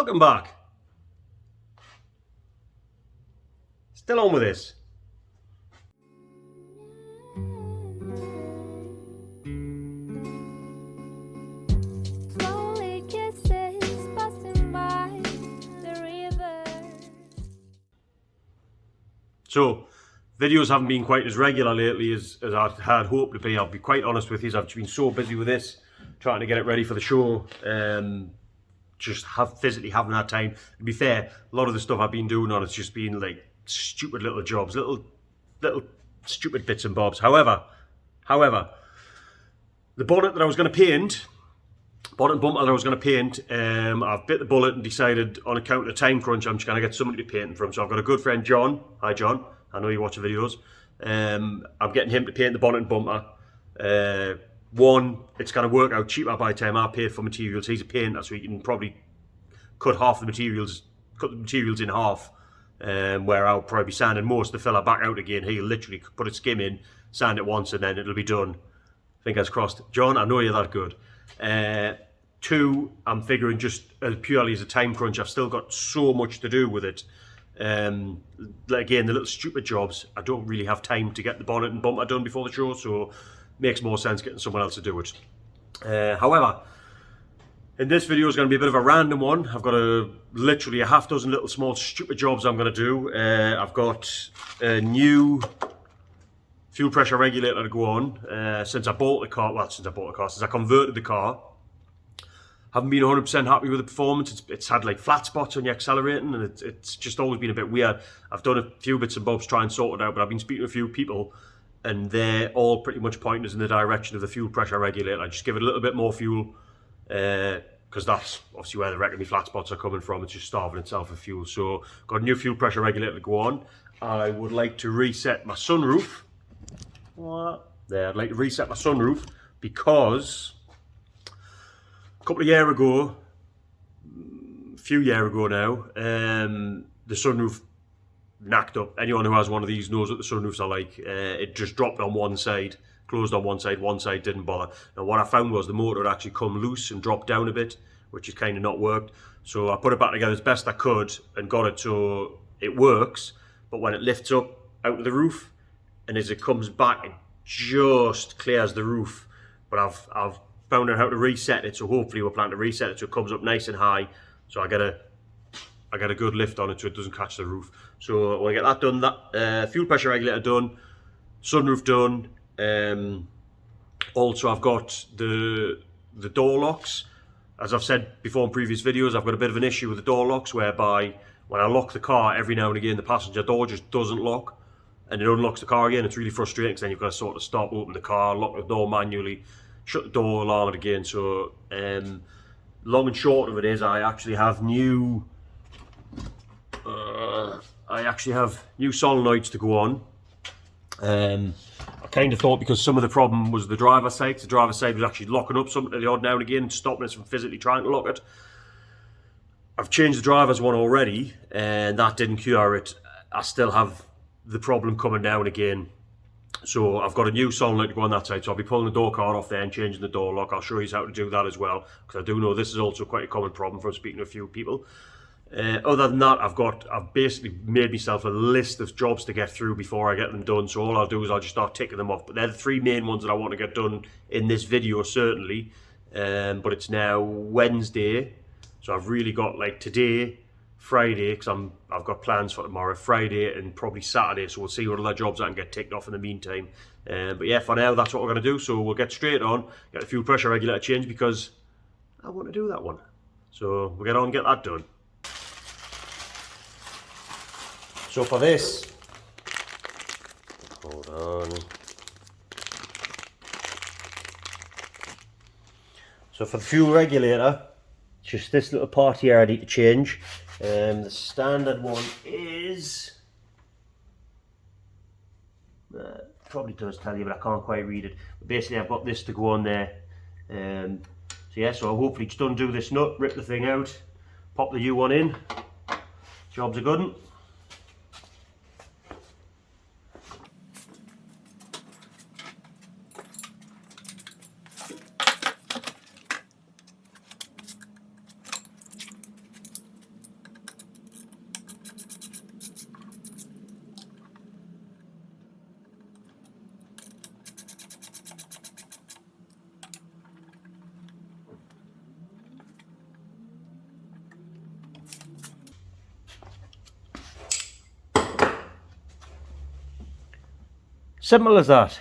Welcome back. Still on with this. So, videos haven't been quite as regular lately as I had hoped to be. I'll be quite honest with you, I've been so busy with this, trying to get it ready for the show. Just physically haven't had time. To be fair, a lot of the stuff I've been doing on it's just been like stupid little jobs, little stupid bits and bobs. However, the bonnet that I was going to paint, bonnet and bumper that I was going to paint, I've bit the bullet and decided on account of time crunch I'm just going to get somebody to paint from. So I've got a good friend John. Hi John, I know you watch the videos. I'm getting him to paint the bonnet and bumper. One, it's going to work out cheaper by the time I pay for materials. He's a painter, so he can probably cut the materials in half. Where I'll probably be sanding most of the filler back out again. He'll literally put a skim in, sand it once, and then it'll be done. Fingers crossed. John, I know you're that good. Two, I'm figuring just purely as a time crunch, I've still got so much to do with it. Again, the little stupid jobs, I don't really have time to get the bonnet and bumper done before the show, so it makes more sense getting someone else to do it. However, in this video is going to be a bit of a random one. I've got literally a half dozen little small stupid jobs I'm going to do. I've got a new fuel pressure regulator to go on since I converted the car. Haven't been 100% happy with the performance. It's had like flat spots on the accelerating, and it's just always been a bit weird. I've done a few bits and bobs to try and sort it out, but I've been speaking to a few people and they're all pretty much pointing us in the direction of the fuel pressure regulator. Just give it a little bit more fuel, because that's obviously where the reckon me flat spots are coming from. It's just starving itself of fuel. So got a new fuel pressure regulator to go on. I would like to reset my sunroof. I'd like to reset my sunroof because a couple of years ago, a few years ago now, the sunroof knacked up. Anyone who has one of these knows what the sunroofs are like. It just dropped on one side, closed on one side didn't bother. Now what I found was the motor had actually come loose and dropped down a bit, which has kind of not worked. So I put it back together as best I could and got it so it works, but when it lifts up out of the roof and as it comes back, it just clears the roof. But I've found out how to reset it, so hopefully we're planning to reset it so it comes up nice and high, so I get a good lift on it so it doesn't catch the roof. So I want to get that done, that fuel pressure regulator done, sunroof done. Also I've got the door locks. As I've said before in previous videos, I've got a bit of an issue with the door locks whereby when I lock the car, every now and again the passenger door just doesn't lock and it unlocks the car again. It's really frustrating because then you've got to sort of stop, open the car, lock the door manually, shut the door, alarm it again. So long and short of it is I actually have new solenoids to go on. I kind of thought because some of the problem was the driver's side. The driver's side was actually locking up something the odd now and again and stopping us from physically trying to lock it. I've changed the driver's one already and that didn't cure it. I still have the problem coming down again. So I've got a new solenoid to go on that side, so I'll be pulling the door card off there and changing the door lock. I'll show you how to do that as well, because I do know this is also quite a common problem from speaking to a few people. Other than that, I've basically made myself a list of jobs to get through before I get them done. So all I'll do is I'll just start ticking them off. But they're the three main ones that I want to get done in this video, certainly. But it's now Wednesday, so I've really got like today, Friday, because I've got plans for tomorrow, Friday and probably Saturday. So we'll see what other jobs I can get ticked off in the meantime. But yeah, for now that's what we're going to do. So we'll get straight on, get the fuel pressure regulator changed because I want to do that one. So we'll get on and get that done. So for this, hold on. So for the fuel regulator, just this little part here I need to change. The standard one is, probably does tell you, but I can't quite read it. But basically I've got this to go on there. So yeah, so I'll hopefully just undo this nut, rip the thing out, pop the new one in. Job's a good one. Simple as that.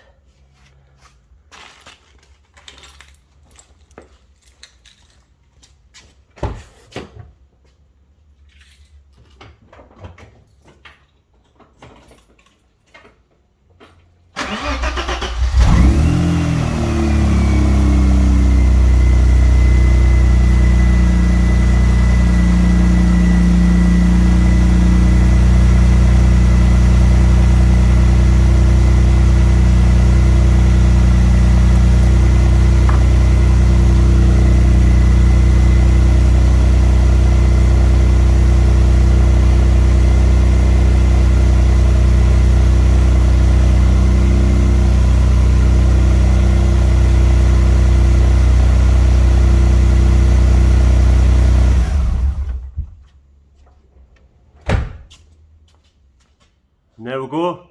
And there we go.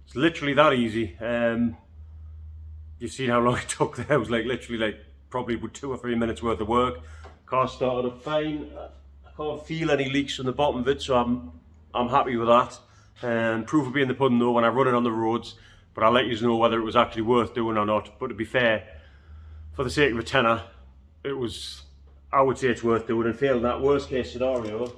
It's literally that easy. You've seen how long it took there. It was like literally like probably 2 or 3 minutes worth of work. Car started up fine. I can't feel any leaks from the bottom of it, so I'm happy with that. Proof will be in the pudding though when I run it on the roads, but I'll let you know whether it was actually worth doing or not. But to be fair, for the sake of a tenner, I would say it's worth doing. And failing that worst case scenario,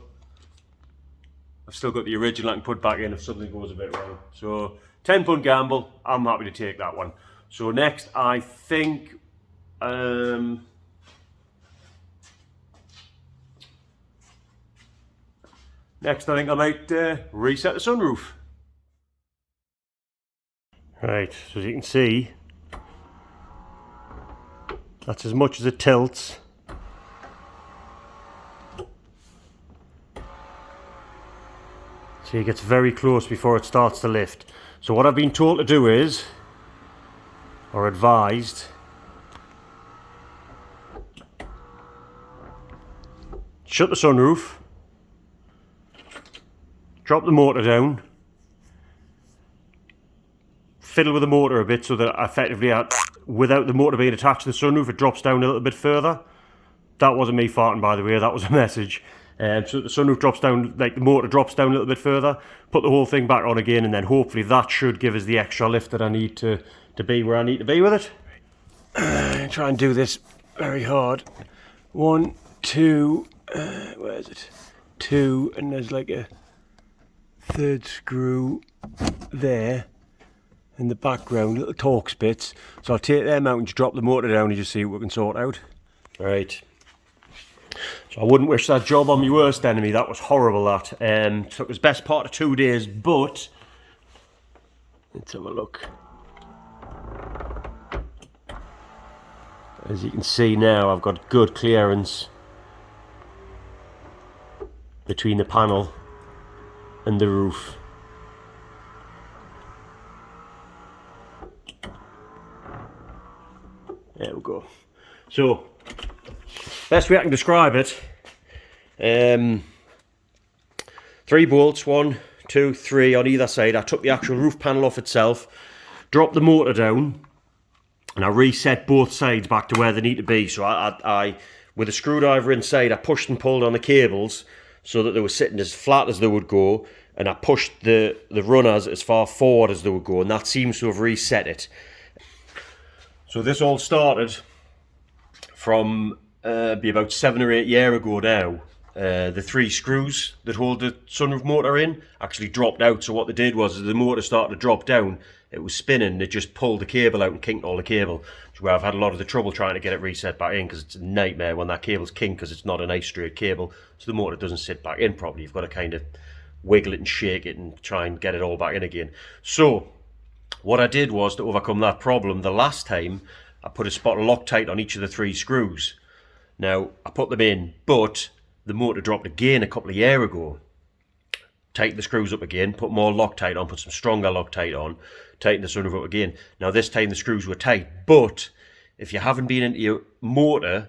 I've still got the original I can put back in if something goes a bit wrong. So £10 gamble, I'm happy to take that one. So next I think I might reset the sunroof. Right, so as you can see, that's as much as it tilts. See, it gets very close before it starts to lift. So what I've been told to do is, or advised, shut the sunroof, drop the motor down, fiddle with the motor a bit so that effectively, without the motor being attached to the sunroof, it drops down a little bit further. That wasn't me farting, by the way, that was a message. So the sunroof drops down, like the motor drops down a little bit further, put the whole thing back on again, and then hopefully that should give us the extra lift that I need to be where I need to be with it. Try and do this very hard. 1, 2, where is it? 2, and there's like a third screw there in the background, little Torx bits. So I'll take them out and just drop the motor down and just see what we can sort out. Right. So I wouldn't wish that job on my worst enemy. That was horrible, that. Took us best part of 2 days, but let's have a look. As you can see now, I've got good clearance between the panel and the roof. There we go. So, best way I can describe it, 3 bolts, 1, 2, 3 on either side. I took the actual roof panel off itself, dropped the motor down, and I reset both sides back to where they need to be. So I with a screwdriver inside, I pushed and pulled on the cables so that they were sitting as flat as they would go, and I pushed the runners as far forward as they would go, and that seems to have reset it. So this all started from be about 7 or 8 years ago now. The 3 screws that hold the sunroof motor in actually dropped out. So what they did was, as the motor started to drop down, it was spinning. It just pulled the cable out and kinked all the cable. Which is where I've had a lot of the trouble trying to get it reset back in, because it's a nightmare when that cable's kinked, because it's not a nice straight cable. So the motor doesn't sit back in properly. You've got to kind of wiggle it and shake it and try and get it all back in again. So what I did was, to overcome that problem, the last time I put a spot of Loctite on each of the 3 screws. Now, I put them in, but the motor dropped again a couple of years ago. Tighten the screws up again, put more Loctite on, put some stronger Loctite on, tighten the sunroof up again. Now this time the screws were tight, but if you haven't been into your motor,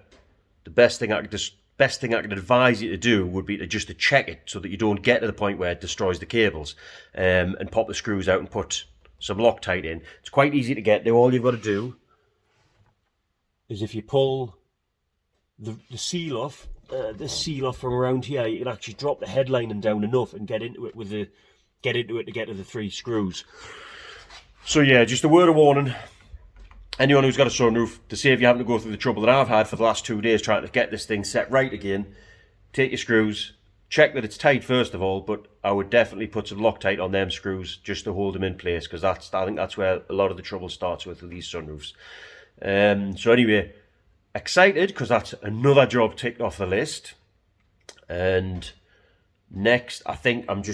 the best thing I could advise you to do would be to check it, so that you don't get to the point where it destroys the cables, and pop the screws out and put some Loctite in. It's quite easy to get there. All you've got to do is, if you pull the seal off, this seal off from around here, you can actually drop the headlining down enough and get into it to get to the 3 screws. So yeah, just a word of warning. Anyone who's got a sunroof, to save you having to go through the trouble that I've had for the last 2 days trying to get this thing set right again, take your screws, check that it's tight first of all, but I would definitely put some Loctite on them screws just to hold them in place, because I think that's where a lot of the trouble starts with these sunroofs. So anyway, excited because that's another job ticked off the list. And next, I think I've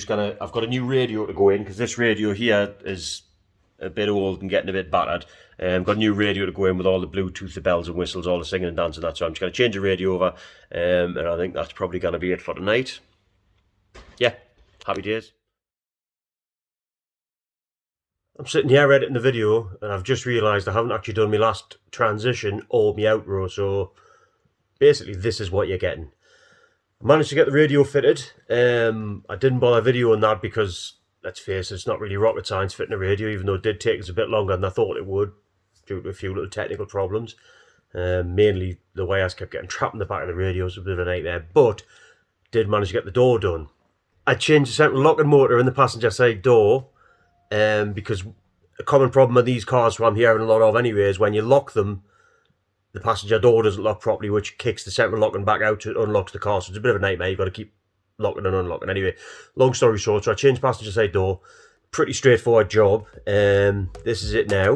got a new radio to go in, because this radio here is a bit old and getting a bit battered. Got a new radio to go in with all the Bluetooth, the bells and whistles, all the singing and dancing, that. So I'm just going to change the radio over, and I think that's probably going to be it for tonight. Yeah, happy days. I'm sitting here editing the video, and I've just realised I haven't actually done my last transition or my outro, so basically this is what you're getting. I managed to get the radio fitted. I didn't bother videoing that because, let's face it, it's not really rocket science fitting a radio, even though it did take us a bit longer than I thought it would, due to a few little technical problems. Mainly the wires kept getting trapped in the back of the radio, was a bit of a nightmare, but did manage to get the door done. I changed the central locking motor in the passenger side door, because a common problem with these cars, what I'm hearing a lot of anyway, is when you lock them, the passenger door doesn't lock properly, which kicks the central locking back out, to unlocks the car, so it's a bit of a nightmare. You've got to keep locking and unlocking. Anyway, long story short, so I changed passenger side door. Pretty straightforward job. This is it now.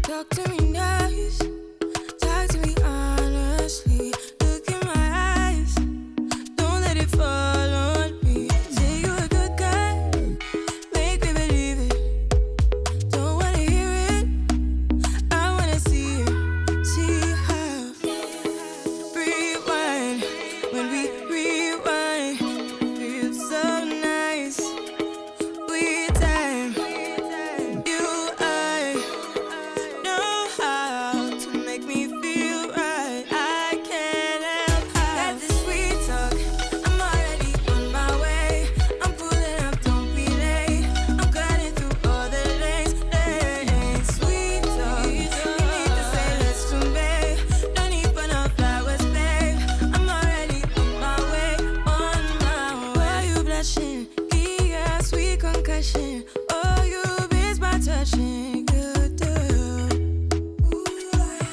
Talk to me nice, talk to me honestly. Look in my eyes, don't let it fall on me. Say you a good guy, make me believe it. Don't wanna hear it, I wanna see it. See how rewind, when we rewind, feels so nice. With time, you I know how to make me feel right. I can't help how. Got this sweet talk, I'm already on my way. I'm pulling up, don't be late. I'm cutting through all the lanes. Sweet talk, you need to say less to me. Don't need for no flowers, babe. I'm already on my way, on my way. Why you blushing? Yeah, sweet concussion. Oh, you miss my touching. Good girl.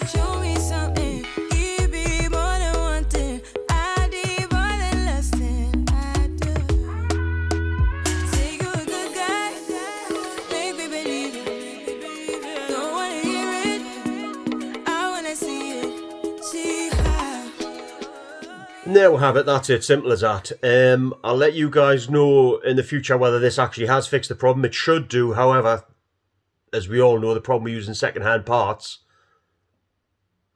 Show me something. Give me more than one thing. I need more than less than I do. Say you a good guy. Make me believe it. Don't wanna hear it, I wanna see it. See how. And there we have it, that's it, simple as that. I'll let you guys know in the future whether this actually has fixed the problem. It should do, however, as we all know, the problem with using second-hand parts,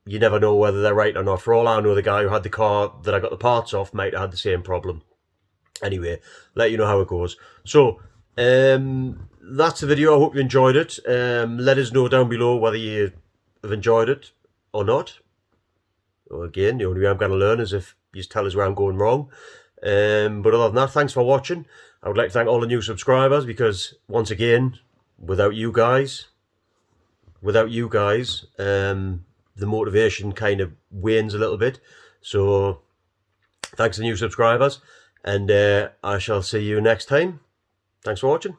you never know whether they're right or not. For all I know, the guy who had the car that I got the parts off might have had the same problem. Anyway, let you know how it goes. So, that's the video. I hope you enjoyed it. Let us know down below whether you have enjoyed it or not. Well, again, the only way I'm going to learn is if you tell us where I'm going wrong. But other than that, thanks for watching. I would like to thank all the new subscribers, because once again, without you guys, the motivation kind of wanes a little bit. So thanks to the new subscribers, and I shall see you next time. Thanks for watching.